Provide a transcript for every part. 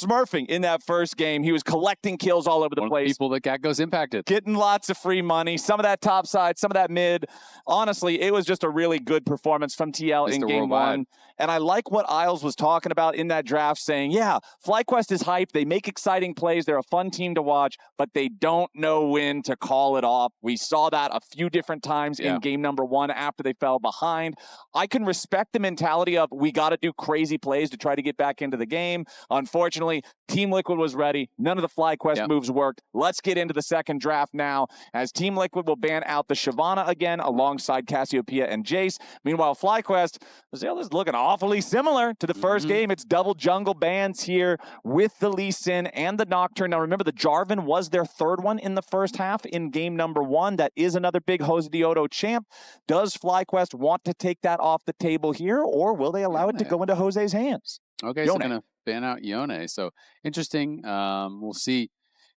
smurfing in that first game. He was collecting kills all over the place. People that Gakgos impacted. Getting lots of free money, some of that top side, some of that mid. Honestly, it was just a really good performance from TL in game one. And I like what Isles was talking about in that draft, saying, yeah, FlyQuest is hype. They make exciting plays. They're a fun team to watch, but they don't know when to call it off. We saw that a few different times in game number one after they fell behind. I can respect the mentality of we got to do crazy plays to try to get back into the game. Unfortunately, Team Liquid was ready. None of the FlyQuest moves worked. Let's get into the second draft now, as Team Liquid will ban out the Shyvana again alongside Cassiopeia and Jace. Meanwhile, FlyQuest is looking awfully similar to the first game. It's double jungle bans here with the Lee Sin and the Nocturne. Now remember, the Jarvan was their third one in the first half in game number one. That is another big Josedeodo champ. Does FlyQuest want to take that off the table here, or will they allow it to go into Jose's hands? Okay, so going to ban out Yeon. So interesting. We'll see.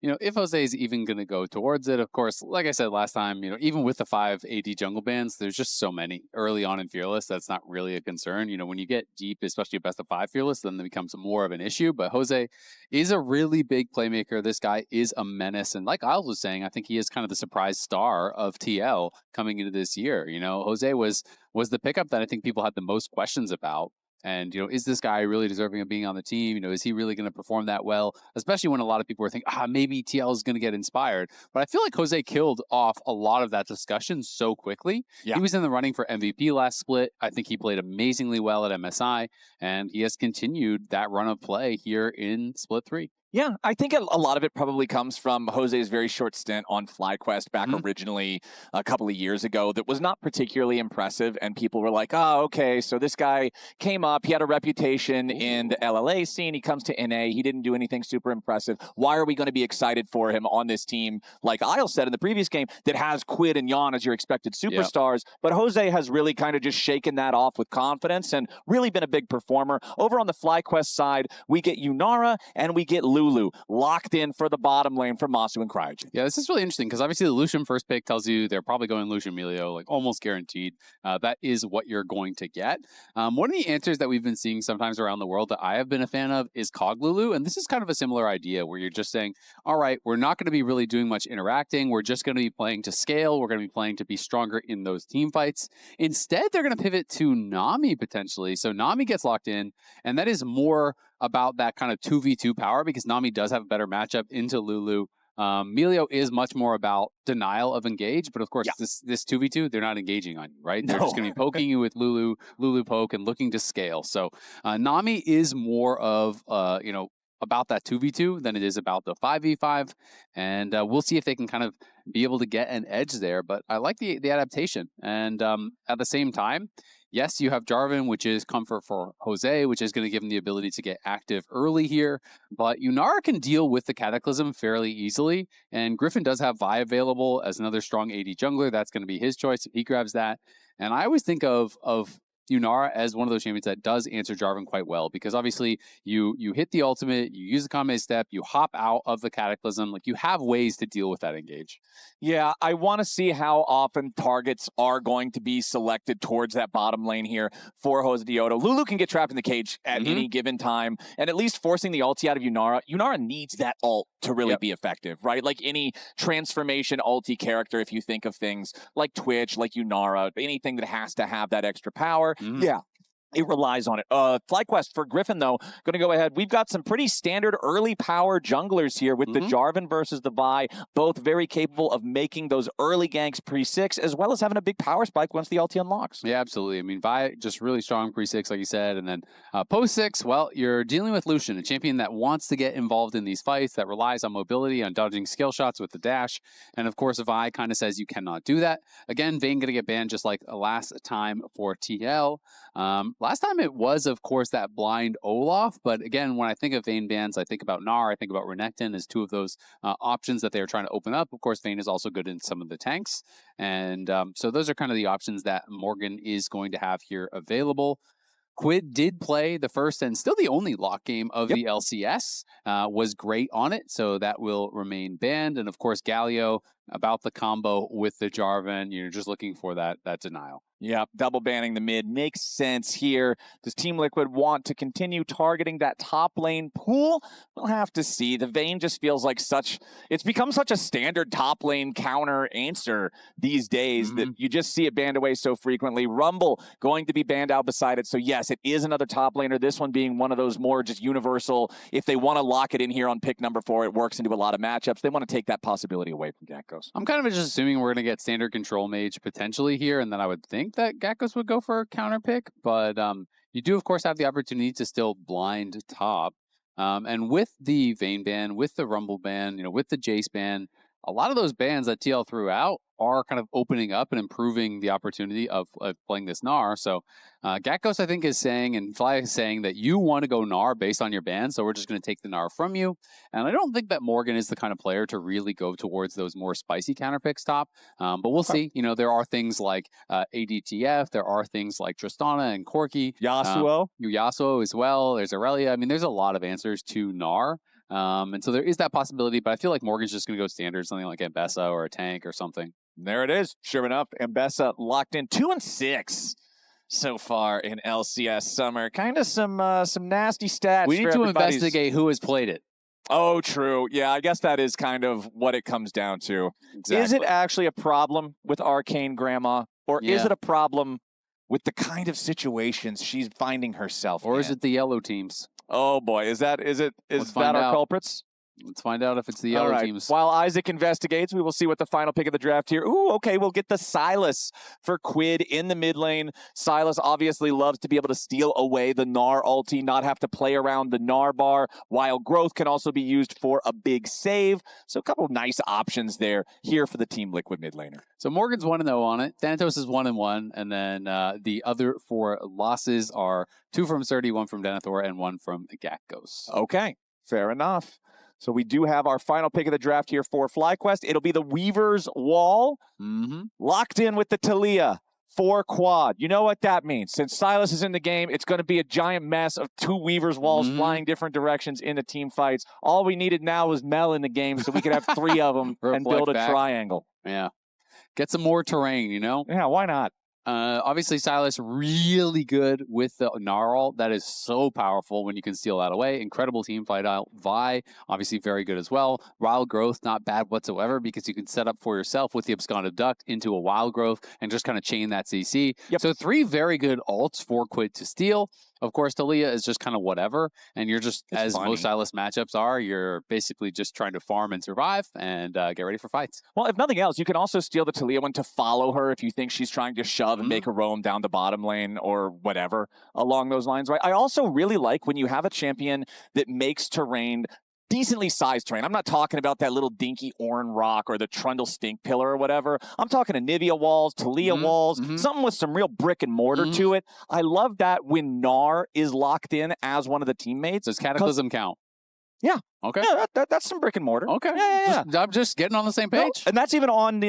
If Jose is even going to go towards it. Of course, like I said last time, even with the 5 AD jungle bans, there's just so many early on in Fearless. That's not really a concern. When you get deep, especially a best of 5 Fearless, then it becomes more of an issue. But Jose is a really big playmaker. This guy is a menace. And like Isles was saying, I think he is kind of the surprise star of TL coming into this year. Jose was the pickup that I think people had the most questions about. And, is this guy really deserving of being on the team? Is he really going to perform that well? Especially when a lot of people were thinking, maybe TL is going to get inspired. But I feel like Jose killed off a lot of that discussion so quickly. Yeah. He was in the running for MVP last split. I think he played amazingly well at MSI. And he has continued that run of play here in split 3. Yeah, I think a lot of it probably comes from Jose's very short stint on FlyQuest back originally a couple of years ago that was not particularly impressive, and people were like, oh, okay, so this guy came up, he had a reputation in the LLA scene, he comes to NA, he didn't do anything super impressive. Why are we going to be excited for him on this team, like Isles said in the previous game, that has Quid and Yeon as your expected superstars? But Jose has really kind of just shaken that off with confidence and really been a big performer. Over on the FlyQuest side, we get Yunara and we get Lulu locked in for the bottom lane for Massu and CryoGen. Yeah, this is really interesting because obviously the Lucian first pick tells you they're probably going Lucian Emilio, like almost guaranteed. That is what you're going to get. One of the answers that we've been seeing sometimes around the world that I have been a fan of is Cog Lulu, and this is kind of a similar idea where you're just saying, all right, we're not going to be really doing much interacting. We're just going to be playing to scale. We're going to be playing to be stronger in those team fights. Instead, they're going to pivot to Nami potentially. So Nami gets locked in, and that is more about that kind of 2v2 power because Nami does have a better matchup into Lulu. Emilio is much more about denial of engage, but of course this 2v2, they're not engaging on you, right? They're just going to be poking you with Lulu poke and looking to scale. So Nami is more of, about that 2v2 than it is about the 5v5. And we'll see if they can kind of be able to get an edge there. But I like the adaptation. And at the same time, yes, you have Jarvan, which is comfort for Jose, which is going to give him the ability to get active early here. But Yunara can deal with the Cataclysm fairly easily. And Gryffin does have Vi available as another strong AD jungler. That's going to be his choice if he grabs that. And I always think of Yunara as one of those champions that does answer Jarvan quite well, because obviously you hit the ultimate, you use the Kame step, you hop out of the Cataclysm, like you have ways to deal with that engage. Yeah, I want to see how often targets are going to be selected towards that bottom lane here for Josedeodo. Lulu can get trapped in the cage at any given time, and at least forcing the ulti out of Yunara. Yunara needs that ult to really be effective, right? Like any transformation ulti character, if you think of things like Twitch, like Yunara, anything that has to have that extra power, yeah, it relies on it. FlyQuest for Gryffin, though, going to go ahead. We've got some pretty standard early power junglers here with the Jarvan versus the Vi, both very capable of making those early ganks pre-6, as well as having a big power spike once the ulti unlocks. Yeah, absolutely. I mean, Vi just really strong pre-6, like you said, and then post-6, well, you're dealing with Lucian, a champion that wants to get involved in these fights, that relies on mobility, on dodging skill shots with the dash, and of course, Vi kind of says you cannot do that. Again, Vayne going to get banned just like last time for TL. Last time it was, of course, that blind Olaf, but again, when I think of Vayne bans, I think about Gnar, I think about Renekton as two of those options that they are trying to open up. Of course, Vayne is also good in some of the tanks, and so those are kind of the options that Morgan is going to have here available. Quid did play the first and still the only lock game of the LCS, was great on it, so that will remain banned. And of course, Galio, about the combo with the Jarvan, you're just looking for that denial. Yeah, double banning the mid makes sense here. Does Team Liquid want to continue targeting that top lane pool? We'll have to see. The Vayne just feels like it's become such a standard top lane counter answer these days that you just see it banned away so frequently. Rumble going to be banned out beside it. So yes, it is another top laner. This one being one of those more just universal. If they want to lock it in here on pick number 4, it works into a lot of matchups. They want to take that possibility away from Gakgos. I'm kind of just assuming we're going to get standard control mage potentially here, and then I would think that Gakgos would go for a counter pick, but you do, of course, have the opportunity to still blind top. And with the Vayne ban, with the Rumble ban, with the Jace ban, a lot of those bans that TL threw out are kind of opening up and improving the opportunity of playing this Gnar. So Gakgos, I think, is saying, and Fly is saying, that you want to go Gnar based on your ban, so we're just going to take the Gnar from you. And I don't think that Morgan is the kind of player to really go towards those more spicy counter picks top. But we'll see. There are things like ADTF, there are things like Tristana and Corki. Yasuo. Yasuo as well. There's Aurelia. I mean, there's a lot of answers to Gnar. And so there is that possibility, but I feel like Morgan's just going to go standard, something like Ambessa or a tank or something. There it is. Sure enough, Ambessa locked in 2-6 so far in LCS Summer. Kind of some nasty stats. We need to investigate who has played it. Oh, true. Yeah, I guess that is kind of what it comes down to. Exactly. Is it actually a problem with Arcane Grandma, or is it a problem with the kind of situations she's finding herself Or in? is it the yellow teams? Oh boy, is that our culprits? Let's find out if it's the yellow teams. While Isaac investigates, we will see what the final pick of the draft here. Ooh, okay, we'll get the Sylas for Quid in the mid lane. Sylas obviously loves to be able to steal away the Gnar ulti, not have to play around the Gnar bar, while growth can also be used for a big save. So a couple of nice options there here for the Team Liquid mid laner. So Morgan's 1-0 on it. Thanatos is 1-1, and then the other 4 losses are 2 from Surdy, 1 from Denethor, and 1 from Gakgos. Okay, fair enough. So we do have our final pick of the draft here for FlyQuest. It'll be the Weaver's Wall, locked in with the Taliyah for quad. You know what that means. Since Sylas is in the game, it's going to be a giant mess of 2 Weaver's Walls flying different directions in the team fights. All we needed now was Mel in the game so we could have 3 of them and build a triangle. Yeah. Get some more terrain, Yeah, why not? Obviously, Sylas really good with the Gnar. That is so powerful when you can steal that away. Incredible team fight out. Vi, obviously very good as well. Wild Growth, not bad whatsoever because you can set up for yourself with the Absconded Duct into a Wild Growth and just kind of chain that CC. Yep. So 3 very good ults for Quid to steal. Of course, Taliyah is just kind of whatever, and you're just, as most Sylas matchups are, you're basically just trying to farm and survive and get ready for fights. Well, if nothing else, you can also steal the Taliyah one to follow her if you think she's trying to shove and make a roam down the bottom lane or whatever along those lines, right? I also really like when you have a champion that makes terrain decently sized terrain. I'm not talking about that little dinky Oran rock or the Trundle stink pillar or whatever. I'm talking Anivia walls, Taliyah walls, something with some real brick and mortar to it. I love that when Gnar is locked in as one of the teammates. Does Cataclysm count? Yeah. Okay. Yeah, that's some brick and mortar. Okay. Yeah. I'm just getting on the same page. No, and that's even on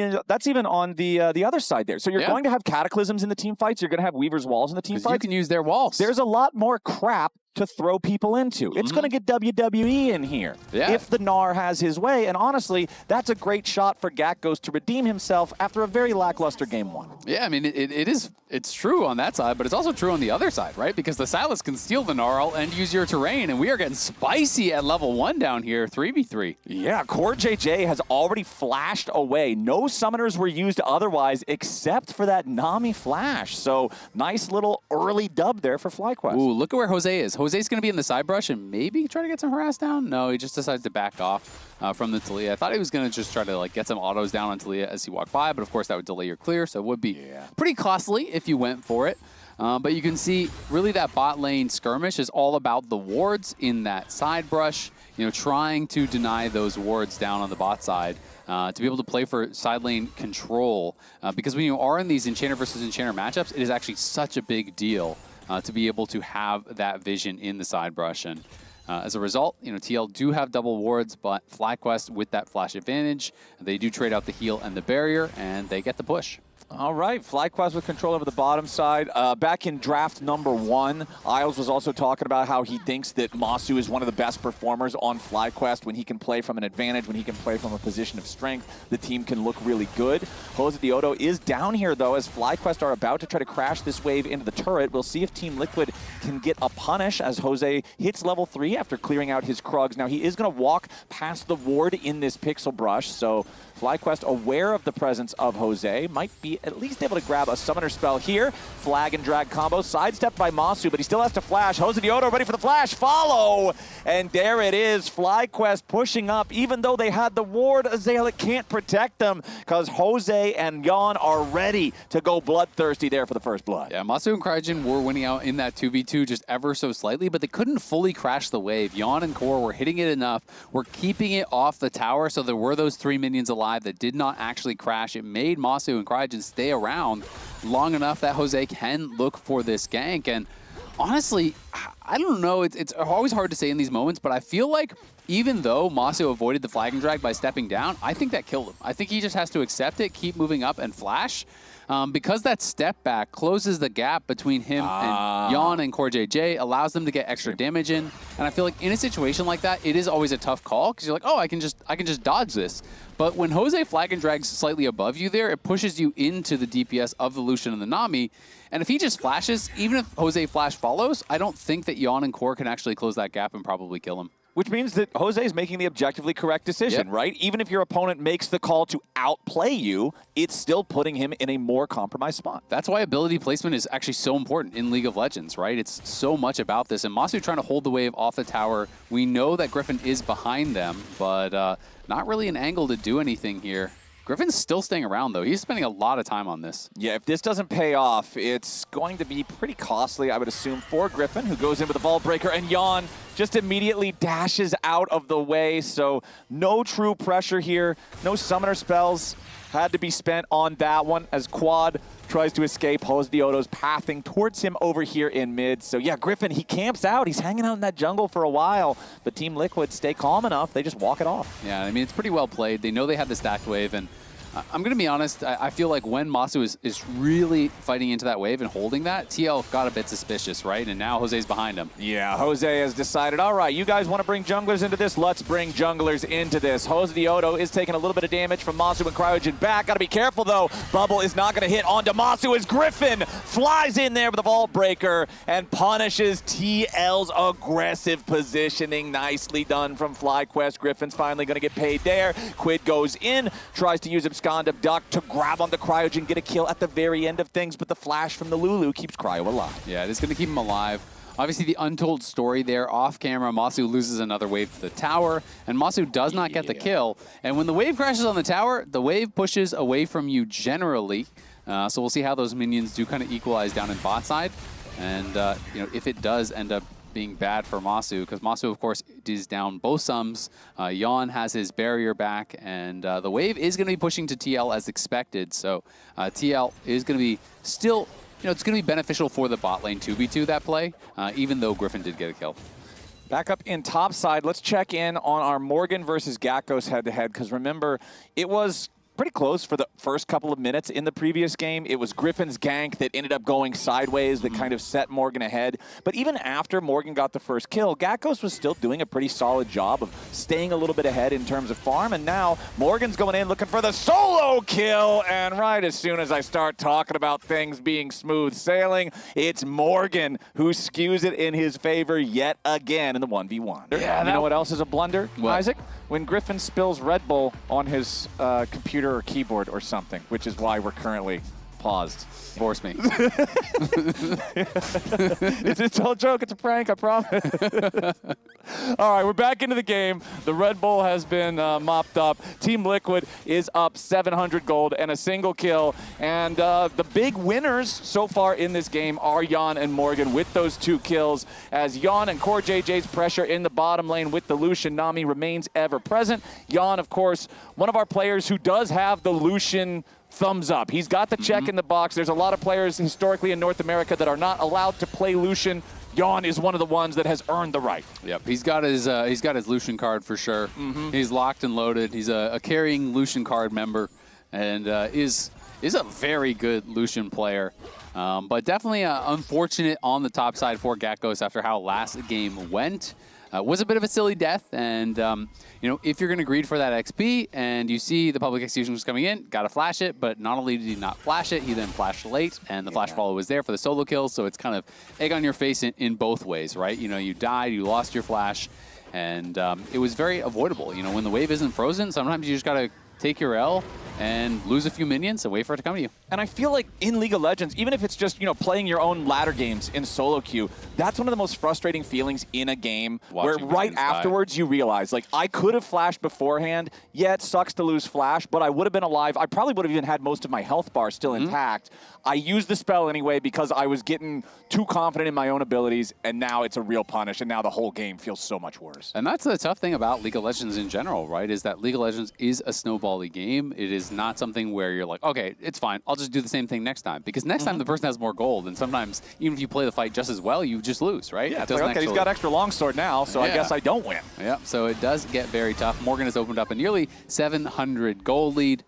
the other side there. So you're going to have Cataclysms in the team fights. You're going to have Weaver's Walls in the team fights. You can use their walls. There's a lot more crap to throw people into. It's going to get WWE in here if the Gnar has his way. And honestly, that's a great shot for Gakgos to redeem himself after a very lackluster game 1. Yeah, I mean, it's true on that side, but it's also true on the other side, right? Because the Sylas can steal the Gnar and use your terrain, and we are getting spicy at level 1 down here, 3v3. Yeah, CoreJJ has already flashed away. No summoners were used otherwise except for that Nami flash. So nice little early dub there for FlyQuest. Ooh, look at where Jose is. Jose's going to be in the side brush and maybe try to get some harass down. No, he just decides to back off from the Taliyah. I thought he was going to just try to get some autos down on Taliyah as he walked by, but of course that would delay your clear, so it would be pretty costly if you went for it. But you can see really that bot lane skirmish is all about the wards in that side brush, trying to deny those wards down on the bot side to be able to play for side lane control. Because when you are in these Enchanter versus Enchanter matchups, it is actually such a big deal to be able to have that vision in the side brush. And as a result, TL do have double wards, but FlyQuest with that flash advantage, they do trade out the heal and the barrier, and they get the push. All right, FlyQuest with control over the bottom side. Back in draft number 1, Isles was also talking about how he thinks that Massu is one of the best performers on FlyQuest when he can play from an advantage, when he can play from a position of strength. The team can look really good. Josedeodo is down here, though, as FlyQuest are about to try to crash this wave into the turret. We'll see if Team Liquid can get a punish as Jose hits level 3 after clearing out his Krugs. Now, he is going to walk past the ward in this Pixel Brush, so FlyQuest, aware of the presence of Jose, might be at least able to grab a summoner spell here. Flag and drag combo, sidestepped by Massu, but he still has to flash. Josedeodo ready for the flash, follow! And there it is, FlyQuest pushing up. Even though they had the ward, Azalea can't protect them because Jose and Yeon are ready to go bloodthirsty there for the first blood. Yeah, Massu and Cryogen were winning out in that 2v2 just ever so slightly, but they couldn't fully crash the wave. Yeon and Core were hitting it enough, were keeping it off the tower, so there were those 3 minions alive that did not actually crash. It made Massu and Cryogen stay around long enough that Jose can look for this gank. And honestly, I don't know, it's always hard to say in these moments, but I feel like even though Massu avoided the flag and drag by stepping down, I think that killed him. I think he just has to accept it, keep moving up, and flash. Because that step back closes the gap between him and Yeon and CoreJJ, allows them to get extra damage in. And I feel like in a situation like that, it is always a tough call because you're like, oh, I can just dodge this. But when Jose flag and drags slightly above you there, it pushes you into the DPS of the Lucian and the Nami. And if he just flashes, even if Jose flash follows, I don't think that Yeon and Core can actually close that gap and probably kill him. Which means that Jose is making the objectively correct decision, right? Even if your opponent makes the call to outplay you, it's still putting him in a more compromised spot. That's why ability placement is actually so important in League of Legends, right? It's so much about this. And Massu trying to hold the wave off the tower. We know that Gryffin is behind them, but not really an angle to do anything here. Griffin's still staying around, though. He's spending a lot of time on this. Yeah, if this doesn't pay off, it's going to be pretty costly, I would assume, for Gryffin, who goes in with the Vault Breaker, and Yeon just immediately dashes out of the way, so no true pressure here. No summoner spells had to be spent on that one as Quad tries to escape. Josedeodo's pathing towards him over here in mid. So yeah, Gryffin, he camps out. He's hanging out in that jungle for a while, but Team Liquid stay calm enough. They just walk it off. Yeah, I mean, it's pretty well played. They know they have the stacked wave, and I'm going to be honest, I feel like when Massu is really fighting into that wave and holding that, TL got a bit suspicious, right? And now Jose's behind him. Yeah, Jose has decided, all right, you guys want to bring junglers into this? Let's bring junglers into this. Josedeodo is taking a little bit of damage from Massu and Cryogen back. Got to be careful, though. Bubble is not going to hit onto Massu as Gryffin flies in there with a Vault Breaker and punishes TL's aggressive positioning. Nicely done from FlyQuest. Griffin's finally going to get paid there. Quid goes in, tries to use Abscond Abduct to grab on the Cryogen, get a kill at the very end of things, but the flash from the Lulu keeps Cryo alive. Yeah, it is going to keep him alive. Obviously, the untold story there off camera, Massu loses another wave to the tower, and Massu does not get the kill. And when the wave crashes on the tower, the wave pushes away from you generally. So we'll see how those minions do kind of equalize down in bot side. And you know, if it does end up being bad for Massu, because Massu, of course, is down both sums. Yeon has his barrier back, and the wave is going to be pushing to TL as expected. So TL is going to be still, you know, it's going to be beneficial for the bot lane 2v2 that play, even though Gryffin did get a kill. Back up in top side, let's check in on our Morgan versus Gakgos head-to-head, because remember, it was pretty close for the first couple of minutes in the previous game. It was Griffin's gank that ended up going sideways that kind of set Morgan ahead. But even after Morgan got the first kill, Gakgos was still doing a pretty solid job of staying a little bit ahead in terms of farm. And now Morgan's going in looking for the solo kill. And right as soon as I start talking about things being smooth sailing, it's Morgan who skews it in his favor yet again in the 1v1. Yeah, you know what else is a blunder, what? Isaac? When Gryffin spills Red Bull on his computer or keyboard or something, which is why we're currently paused. Force me. It's all a joke. It's a prank, I promise. All right, we're back into the game. The Red Bull has been mopped up. Team Liquid is up 700 gold and a single kill. And the big winners so far in this game are Yeon and Morgan with those 2 kills, as Yeon and CoreJJ's pressure in the bottom lane with the Lucian Nami remains ever present. Yeon, of course, one of our players who does have the Lucian thumbs up. He's got the check in the box. There's a lot of players historically in North America that are not allowed to play Lucian. Yeon is one of the ones that has earned the right. Yep, he's got his Lucian card for sure. He's locked and loaded. He's a carrying Lucian card member, and is is a very good Lucian player. But definitely unfortunate on the top side for Gakgos after how last game went. Was a bit of a silly death, and you know, if you're going to greed for that XP and you see the public execution was coming in, got to flash it, but not only did he not flash it, he then flashed late, and the flash follow was there for the solo kill, so it's kind of egg on your face in both ways, right? You know, you died, you lost your flash, and it was very avoidable. You know, when the wave isn't frozen, sometimes you just got to take your L and lose a few minions and wait for it to come to you. And I feel like in League of Legends, even if it's just, you know, playing your own ladder games in solo queue, that's one of the most frustrating feelings in a game where right afterwards you realize, like, I could have flashed beforehand. Yeah, it sucks to lose flash, but I would have been alive. I probably would have even had most of my health bar still intact. I used the spell anyway because I was getting too confident in my own abilities, and now it's a real punish, and now the whole game feels so much worse. And that's the tough thing about League of Legends in general, right, is that League of Legends is a snowbally game. It is not something where you're like, okay, it's fine, I'll just do the same thing next time. Because next time the person has more gold, and sometimes even if you play the fight just as well, you just lose, right? Yeah, it's like, okay, he's got extra longsword now, so I guess I don't win. Yeah, so it does get very tough. Morgan has opened up a nearly 700 gold lead.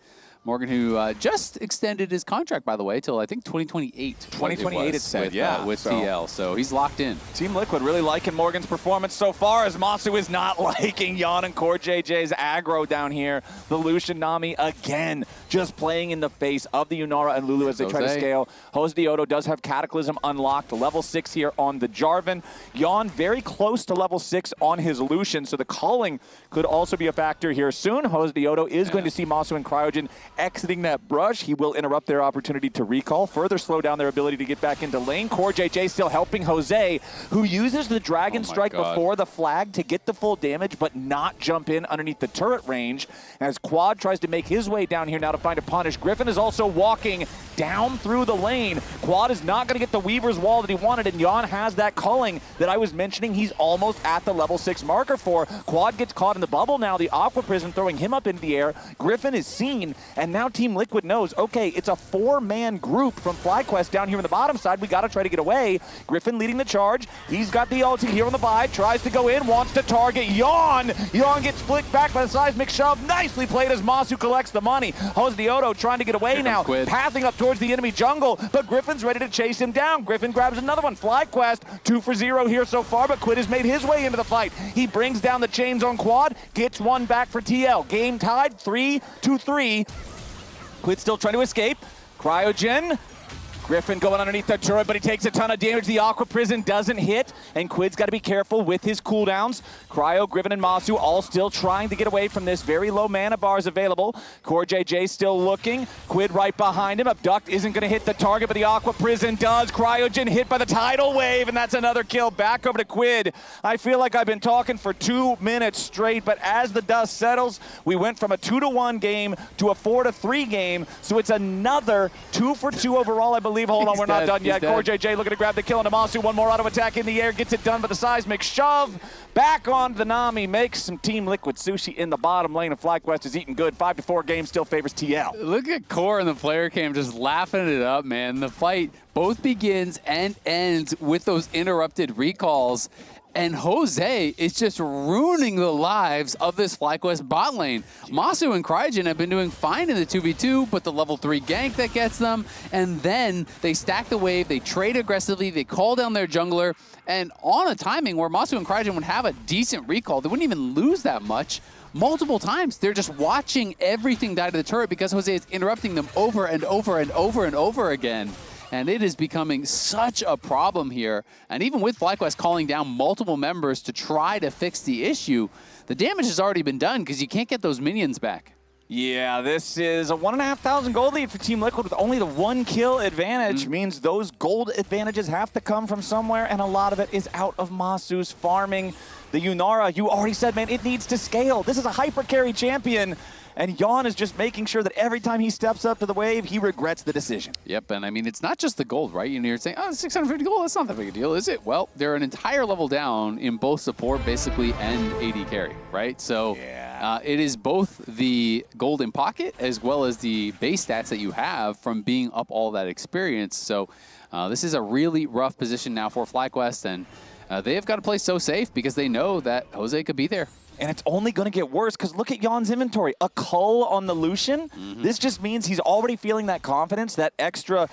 Morgan, who just extended his contract, by the way, till I think 2028. 2028 it said, yeah. With TL, so he's locked in. Team Liquid really liking Morgan's performance so far, as Massu is not liking Yeon and CoreJJ's aggro down here. The Lucian Nami again, just playing in the face of the Yunara and Lulu as they try to scale. Josedeodo does have Cataclysm unlocked, level 6 here on the Jarvan. Yeon very close to level 6 on his Lucian, so the culling could also be a factor here soon. Josedeodo is going to see Massu and Cryogen exiting that brush. He will interrupt their opportunity to recall, further slow down their ability to get back into lane. CoreJJ still helping Jose, who uses the Dragon Strike before the flag to get the full damage, but not jump in underneath the turret range. As Quad tries to make his way down here now to find a punish. Gryffin is also walking down through the lane. Quad is not going to get the Weaver's Wall that he wanted, and Yeon has that culling that I was mentioning he's almost at the level 6 marker for. Quad gets caught in the bubble now. The Aqua Prison throwing him up into the air. Gryffin is seen, and now Team Liquid knows, okay, it's a 4-man group from FlyQuest down here on the bottom side. We got to try to get away. Gryffin leading the charge. He's got the ulti here on the buy. Tries to go in, wants to target Yeon. Yeon gets flicked back by the seismic shove. Nicely played as Massu collects the money. Josedeodo trying to get away now, pathing up towards the enemy jungle, but Griffin's ready to chase him down. Gryffin grabs another one. FlyQuest 2 for 0 here so far, but Quid has made his way into the fight. He brings down the chains on Quad, gets one back for TL. Game tied 3-3. Quid still trying to escape. Cryogen. Gryffin going underneath the turret, but he takes a ton of damage. The Aqua Prison doesn't hit, and Quid's got to be careful with his cooldowns. Cryo, Gryffin, and Massu all still trying to get away from this. Very low mana bars available. CoreJJ still looking. Quid right behind him. Abduct isn't going to hit the target, but the Aqua Prison does. Cryogen hit by the tidal wave, and that's another kill. Back over to Quid. I feel like I've been talking for 2 minutes straight, but as the dust settles, we went from a 2-1 game to a 4-3 game, so it's another 2 for 2 overall, I believe. Hold on, we're not done yet. CoreJJ looking to grab the kill into Massu. One more auto attack in the air, gets it done, but the seismic shove back on the Nami makes some Team Liquid sushi in the bottom lane, and FlyQuest is eating good. 5-4 game still favors TL. Look at Core and the player cam just laughing it up, man. The fight both begins and ends with those interrupted recalls. And Jose is just ruining the lives of this FlyQuest bot lane. Massu and Cryogen have been doing fine in the 2v2, but the level 3 gank that gets them, and then they stack the wave, they trade aggressively, they call down their jungler, and on a timing where Massu and Cryogen would have a decent recall, they wouldn't even lose that much. Multiple times, they're just watching everything die to the turret because Jose is interrupting them over and over and over and over again. And it is becoming such a problem here. And even with FlyQuest calling down multiple members to try to fix the issue, the damage has already been done because you can't get those minions back. Yeah, this is a 1,500 gold lead for Team Liquid with only the 1 kill advantage. Means those gold advantages have to come from somewhere, and a lot of it is out of Massu's farming. The Yunara, you already said, man, it needs to scale. This is a hyper carry champion. And Yeon is just making sure that every time he steps up to the wave, he regrets the decision. Yep, and I mean, it's not just the gold, right? You're saying, oh, 650 gold, that's not that big a deal, is it? Well, they're an entire level down in both support, basically, and AD carry, right? So it is both the gold in pocket as well as the base stats that you have from being up all that experience. So this is a really rough position now for FlyQuest, and they have got to play so safe because they know that Jose could be there. And it's only going to get worse because look at Yeon's inventory. A cull on the Lucian. This just means he's already feeling that confidence, that extra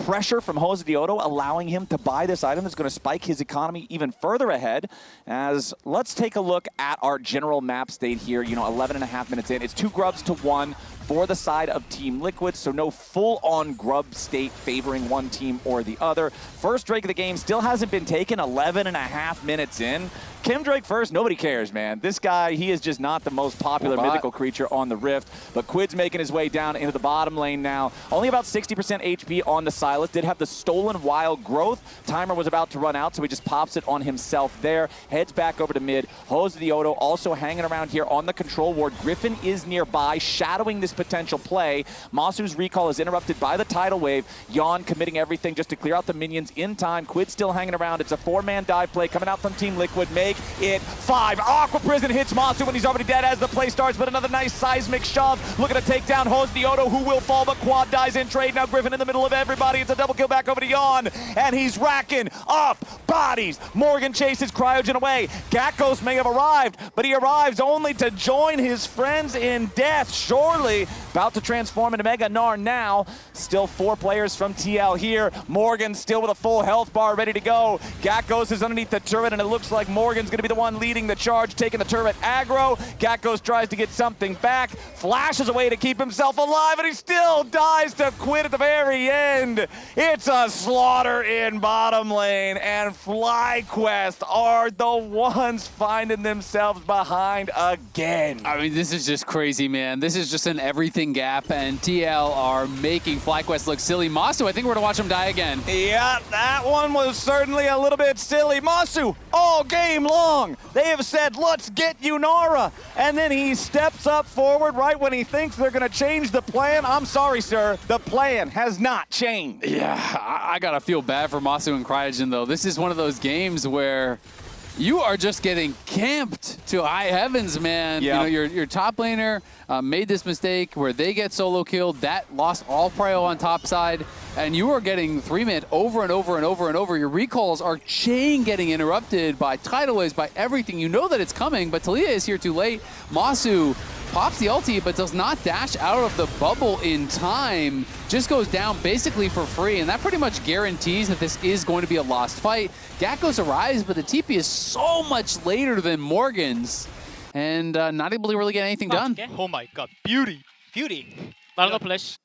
pressure from Josedeodo, allowing him to buy this item that's going to spike his economy even further ahead. As let's take a look at our general map state here. 11.5 minutes in. It's 2 grubs to 1 for the side of Team Liquid, so no full-on grub state favoring one team or the other. First Drake of the game still hasn't been taken, 11.5 minutes in. Kim Drake first, nobody cares, man. This guy, he is just not the most popular mythical creature on the Rift, but Quid's making his way down into the bottom lane now. Only about 60% HP on the Sylas. Did have the stolen wild growth. Timer was about to run out, so he just pops it on himself there. Heads back over to mid. Josedeodo also hanging around here on the control ward. Gryffin is nearby, shadowing this potential play. Massu's recall is interrupted by the tidal wave. Yeon committing everything just to clear out the minions in time. Quid still hanging around. It's a 4-man dive play coming out from Team Liquid. Make it 5. Aqua Prison hits Massu when he's already dead as the play starts, but another nice seismic shove. Looking to take down Josedeodo, who will fall, but Quad dies in trade. Now Gryffin in the middle of everybody. It's a double kill back over to Yeon, and he's racking up bodies. Morgan chases Cryogen away. Gakgos may have arrived, but he arrives only to join his friends in death. Surely about to transform into Mega Gnar now. Still 4 players from TL here. Morgan still with a full health bar ready to go. Gakgos is underneath the turret, and it looks like Morgan's going to be the one leading the charge, taking the turret aggro. Gakgos tries to get something back, flashes away to keep himself alive, and he still dies to Quid at the very end. It's a slaughter in bottom lane, and FlyQuest are the ones finding themselves behind again. I mean, this is just crazy, man. This is just an everything gap, and TL are making FlyQuest look silly. Massu, I think we're going to watch him die again. Yeah, that one was certainly a little bit silly. Massu, all game long, they have said, let's get Yunara. And then he steps up forward right when he thinks they're going to change the plan. I'm sorry, sir. The plan has not changed. Yeah, I got to feel bad for Massu and Cryogen, though. This is one of those games where you are just getting camped to high heavens, man. Yep. Your top laner made this mistake where they get solo killed. That lost all prio on top side, and you are getting 3-mid over and over and over and over. Your recalls are chain getting interrupted by tidal waves, by everything. You know that it's coming, but Taliyah is here too late. Massu pops the ulti, but does not dash out of the bubble in time. Just goes down basically for free, and that pretty much guarantees that this is going to be a lost fight. Gakgos arrives, but the TP is so much later than Morgan's, and not able to really get anything done. Oh my god, beauty. Lalo flash.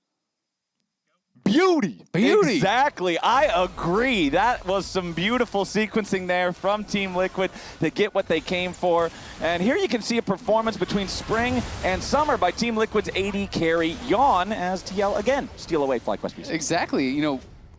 Beauty. Exactly. I agree. That was some beautiful sequencing there from Team Liquid to get what they came for. And here you can see a performance between Spring and Summer by Team Liquid's AD carry Yeon as TL again steal away FlyQuest pieces. Exactly.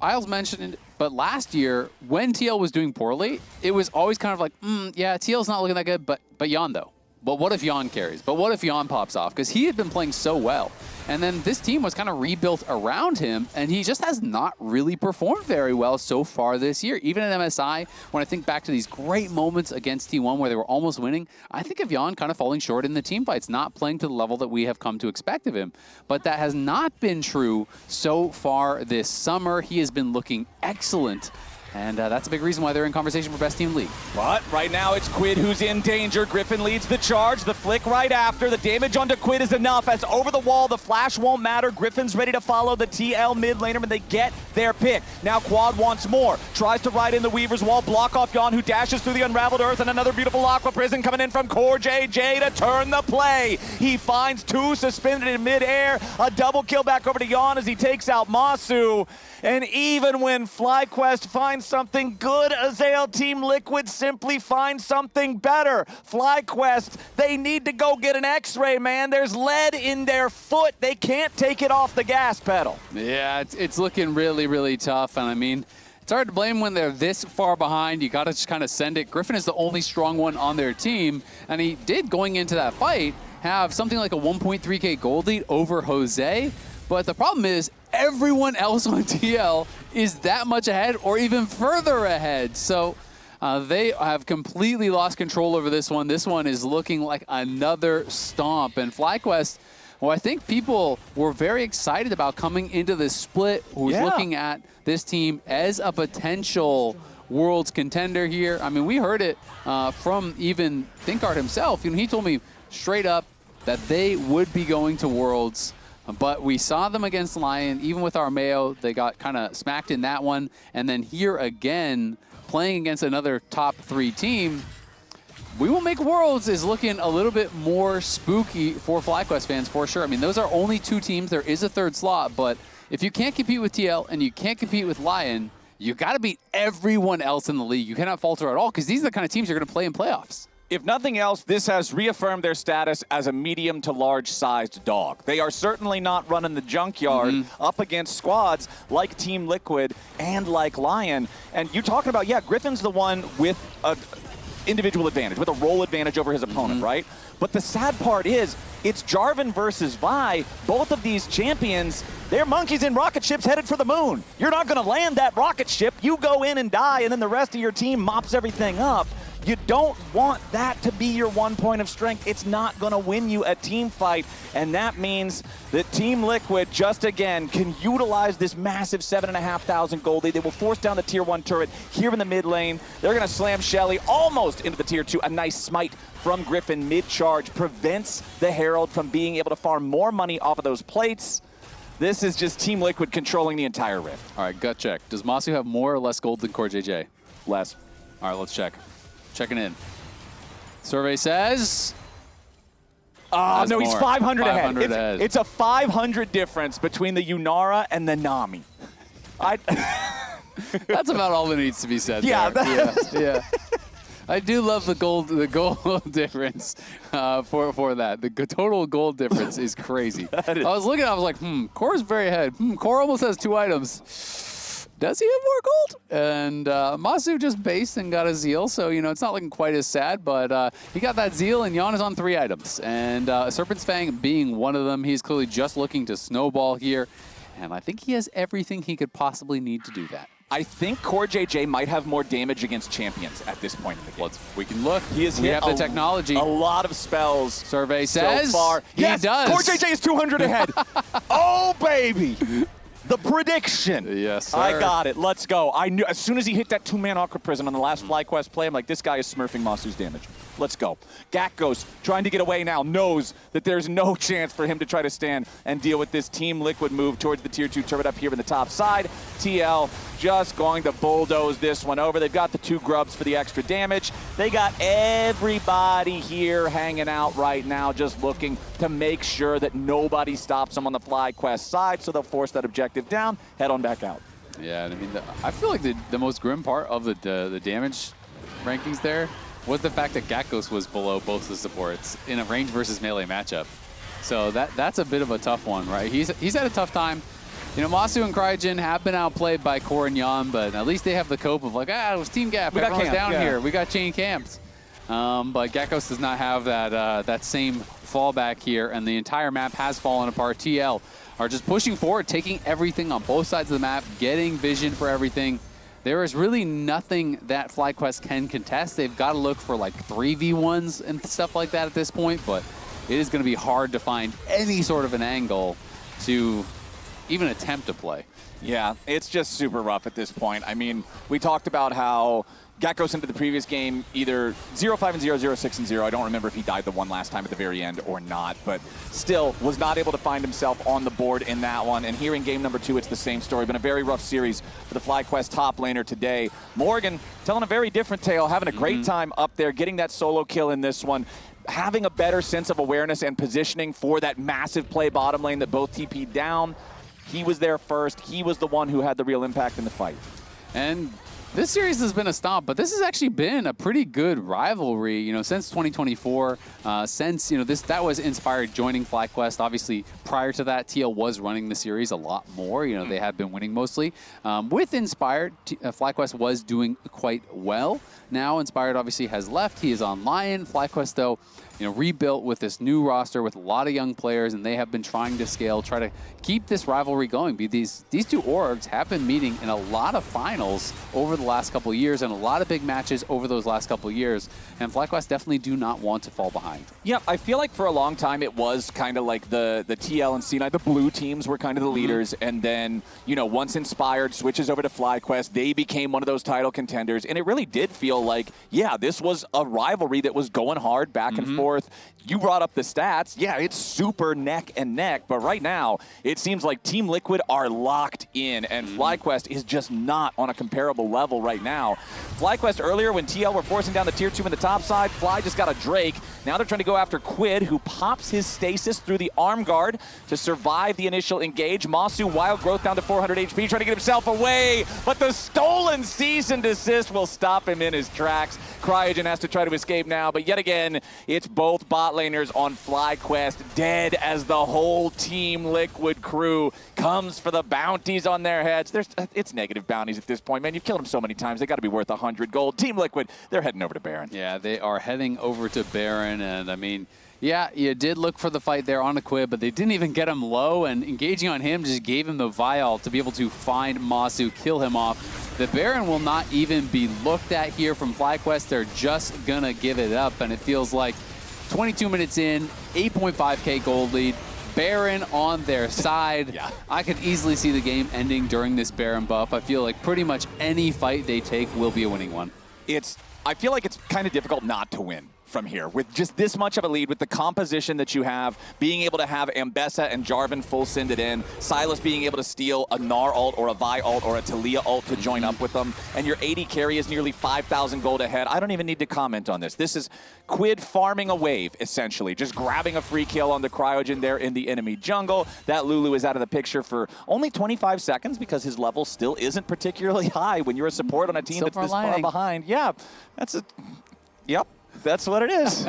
Isles mentioned it, but last year when TL was doing poorly, it was always kind of like, yeah, TL's not looking that good, but Yeon though. But what if Yeon carries? But what if Yeon pops off? Because he had been playing so well. And then this team was kind of rebuilt around him, and he just has not really performed very well so far this year. Even at MSI, when I think back to these great moments against T1 where they were almost winning, I think of Yeon kind of falling short in the team fights, not playing to the level that we have come to expect of him. But that has not been true so far this summer. He has been looking excellent. And that's a big reason why they're in conversation for Best Team League. But right now it's Quid who's in danger. Gryffin leads the charge. The flick right after. The damage onto Quid is enough. As over the wall, the flash won't matter. Griffin's ready to follow the TL mid laner, and they get their pick. Now Quad wants more. Tries to ride in the Weaver's wall, block off Yeon, who dashes through the Unraveled Earth, and another beautiful Aqua Prison coming in from CoreJJ to turn the play. He finds 2 suspended in midair. A double kill back over to Yeon as he takes out Massu. And even when FlyQuest finds something good, Azael, Team Liquid simply finds something better. FlyQuest, they need to go get an X-ray, man. There's lead in their foot. They can't take it off the gas pedal. Yeah, it's looking really, really tough. And I mean, it's hard to blame when they're this far behind. You got to just kind of send it. Gryffin is the only strong one on their team. And he did, going into that fight, have something like a 1.3k gold lead over Jose. But the problem is, everyone else on TL is that much ahead or even further ahead. So they have completely lost control over this one. This one is looking like another stomp. And FlyQuest, well, I think people were very excited about coming into this split, who was looking at this team as a potential Worlds contender here. I mean, we heard it from even Thinkard himself. You know, he told me straight up that they would be going to Worlds, but we saw them against Lion. Even with Armeo, they got kind of smacked in that one. And then here again, playing against another top 3 team, We Will Make Worlds is looking a little bit more spooky for FlyQuest fans, for sure. I mean, those are only 2 teams. There is a 3rd slot, but if you can't compete with TL and you can't compete with Lion, you got to beat everyone else in the league. You cannot falter at all, because these are the kind of teams you're going to play in playoffs. If nothing else, this has reaffirmed their status as a medium to large-sized dog. They are certainly not running the junkyard up against squads like Team Liquid and like Lion. And you're talking about, yeah, Gryffin's the one with an individual advantage, with a role advantage over his opponent, right? But the sad part is, it's Jarvan versus Vi. Both of these champions, they're monkeys in rocket ships headed for the moon. You're not going to land that rocket ship. You go in and die, and then the rest of your team mops everything up. You don't want that to be your one point of strength. It's not going to win you a team fight, and that means that Team Liquid just again can utilize this massive 7,500 gold lead. They will force down the tier 1 turret here in the mid lane. They're going to slam Shelly almost into the tier 2. A nice smite from Gryffin mid-charge prevents the Herald from being able to farm more money off of those plates. This is just Team Liquid controlling the entire rift. All right, gut check. Does Massu have more or less gold than CoreJJ? Less. All right, let's check. Checking in. Survey says... no, he's more. 500 500 ahead. ahead. It's a 500 difference between the Yunara and the Nami. That's about all that needs to be said. Yeah, there. Yeah. I do love the gold difference for that. The total gold difference is crazy. I was looking, I was like, Core's very ahead. Core almost has 2 items. Does he have more gold? And Massu just based and got a Zeal, so, you know, it's not looking quite as sad, but he got that Zeal, and Yeon is on 3 items. And Serpent's Fang being one of them, he's clearly just looking to snowball here, and I think he has everything he could possibly need to do that. I think CoreJJ might have more damage against champions at this point in the game. We can look. He has we hit have the technology. A lot of spells. Survey says so far. He does. CoreJJ is 200 ahead. Oh, baby. The prediction. Yes, sir. I got it. Let's go. I knew as soon as he hit that 2-man Aqua Prison on the last FlyQuest play, I'm like, this guy is smurfing Massu's damage. Let's go. Gakgos, trying to get away now, knows that there's no chance for him to try to stand and deal with this Team Liquid move towards the tier 2 turret up here in the top side. TL just going to bulldoze this one over. They've got the 2 grubs for the extra damage. They got everybody here hanging out right now, just looking to make sure that nobody stops them on the FlyQuest side, so they'll force that objective down, head on back out. Yeah, I mean, I feel like the most grim part of the damage rankings there was the fact that Gakgos was below both the supports in a range versus melee matchup. So that's a bit of a tough one, right? He's had a tough time. You know, Massu and Cryogen have been outplayed by Core and Yeon, but at least they have the cope of like, it was team gap. Everyone's down here. We got chain camps. But Gakgos does not have that same fallback here, and the entire map has fallen apart. TL are just pushing forward, taking everything on both sides of the map, getting vision for everything. There is really nothing that FlyQuest can contest. They've got to look for like 3v1s and stuff like that at this point, but it is going to be hard to find any sort of an angle to even attempt to play. Yeah, it's just super rough at this point. I mean, we talked about how Gakgos into the previous game, either 0-5 and 0, 0-6 and 0. I don't remember if he died the one last time at the very end or not, but still was not able to find himself on the board in that one. And here in game number 2, it's the same story. Been a very rough series for the FlyQuest top laner today. Morgan telling a very different tale, having a great time up there, getting that solo kill in this one, having a better sense of awareness and positioning for that massive play bottom lane that both TP'd down. He was there first. He was the one who had the real impact in the fight. And this series has been a stomp, but this has actually been a pretty good rivalry, you know, since 2024, since, you know, that was Inspired joining FlyQuest. Obviously, prior to that, TL was running the series a lot more. You know, they had been winning mostly. With Inspired, FlyQuest was doing quite well. Now, Inspired obviously has left. He is on Lion. FlyQuest, though, you know, rebuilt with this new roster with a lot of young players, and they have been trying to scale, try to keep this rivalry going. These 2 orgs have been meeting in a lot of finals over the the last couple of years and a lot of big matches over those last couple of years. And FlyQuest definitely do not want to fall behind. Yeah, I feel like for a long time it was kind of like the TL and C9, the blue teams were kind of the leaders. And then, you know, once Inspired switches over to FlyQuest, they became one of those title contenders. And it really did feel like, yeah, this was a rivalry that was going hard back and forth. You brought up the stats. Yeah, it's super neck and neck. But right now, it seems like Team Liquid are locked in. And FlyQuest is just not on a comparable level right now. FlyQuest earlier, when TL were forcing down the tier 2 in the top side, Fly just got a Drake. Now they're trying to go after Quid, who pops his stasis through the arm guard to survive the initial engage. Massu, wild growth down to 400 HP, trying to get himself away, but the stolen cease and desist will stop him in his tracks. Cryogen has to try to escape now, but yet again, it's both bot laners on FlyQuest dead as the whole Team Liquid crew comes for the bounties on their heads. It's negative bounties at this point, man. You've killed them so many times, they got to be worth 100 gold. Team Liquid, they're heading over to Baron. Yeah, they are heading over to Baron, and I mean, yeah, you did look for the fight there on a Quid, but they didn't even get him low, and engaging on him just gave him the vial to be able to find Massu, kill him off. The Baron will not even be looked at here from FlyQuest. They're just gonna give it up, and it feels like 22 minutes in, 8.5k gold lead, Baron on their side. Yeah. I could easily see the game ending during this Baron buff. I feel like pretty much any fight they take will be a winning one. I feel like it's kind of difficult not to win from here with just this much of a lead, with the composition that you have, being able to have Ambessa and Jarvan full sended in, Sylas being able to steal a Gnar ult or a Vi ult or a Taliyah ult to join up with them, and your AD carry is nearly 5,000 gold ahead. I don't even need to comment on this. This is Quid farming a wave, essentially, just grabbing a free kill on the Cryogen there in the enemy jungle. That Lulu is out of the picture for only 25 seconds because his level still isn't particularly high when you're a support on a team that's this far behind. Yeah, yep. That's what it is.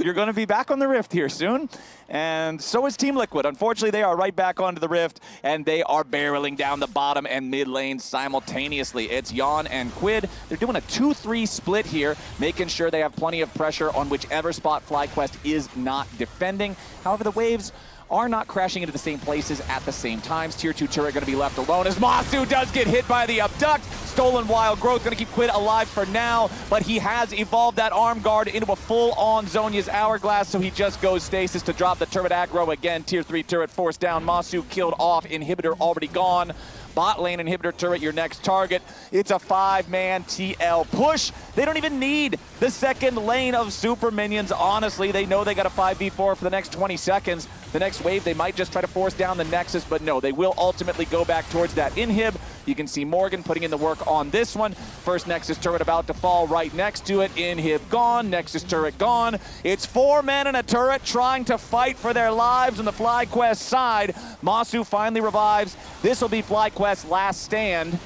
You're going to be back on the Rift here soon. And so is Team Liquid. Unfortunately, they are right back onto the Rift, and they are barreling down the bottom and mid lane simultaneously. It's Yeon and Quid. They're doing a 2-3 split here, making sure they have plenty of pressure on whichever spot FlyQuest is not defending. However, the waves are not crashing into the same places at the same times. Tier 2 turret going to be left alone as Massu does get hit by the abduct. Stolen wild growth going to keep Quid alive for now, but he has evolved that arm guard into a full-on Zhonya's hourglass, so he just goes stasis to drop the turret aggro again. Tier 3 turret forced down. Massu killed off. Inhibitor already gone. Bot lane inhibitor turret, your next target. It's a 5-man TL push. They don't even need the second lane of super minions. Honestly, they know they got a 5v4 for the next 20 seconds. The next wave, they might just try to force down the Nexus, but no, they will ultimately go back towards that inhib. You can see Morgan putting in the work on this one. First Nexus turret about to fall right next to it. Inhib gone, Nexus turret gone. It's 4 men and a turret trying to fight for their lives on the FlyQuest side. Massu finally revives. This will be FlyQuest's last stand.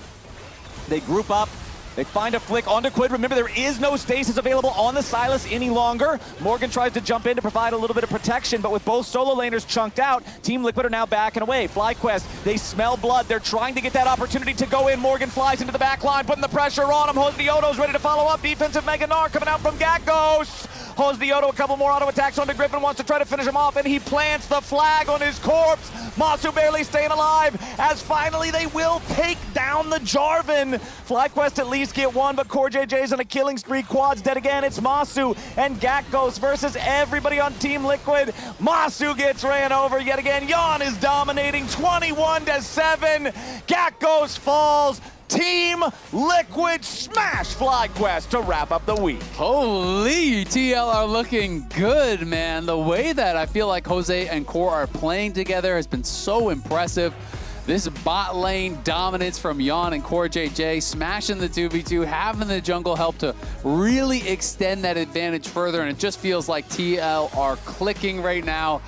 They group up. They find a flick onto Quid. Remember, there is no stasis available on the Sylas any longer. Morgan tries to jump in to provide a little bit of protection, but with both solo laners chunked out, Team Liquid are now backing away. FlyQuest, they smell blood. They're trying to get that opportunity to go in. Morgan flies into the back line, putting the pressure on him. Josedeodo's ready to follow up. Defensive Mega Gnar coming out from Gakgos. Josedeodo, a couple more auto attacks onto Gryffin, wants to try to finish him off, and he plants the flag on his corpse. Massu barely staying alive, as finally they will take down the Jarvan. FlyQuest at least get one, but CoreJJ's on a killing spree. Quad's dead again. It's Massu and Gakgos versus everybody on Team Liquid. Massu gets ran over yet again. Yeon is dominating 21-7. Gakgos falls. Team Liquid smash FlyQuest to wrap up the week. Holy, TL are looking good, man. The way that I feel like Jose and Core are playing together has been so impressive. This bot lane dominance from Yeon and CoreJJ, smashing the 2v2, having the jungle help to really extend that advantage further, and it just feels like TL are clicking right now.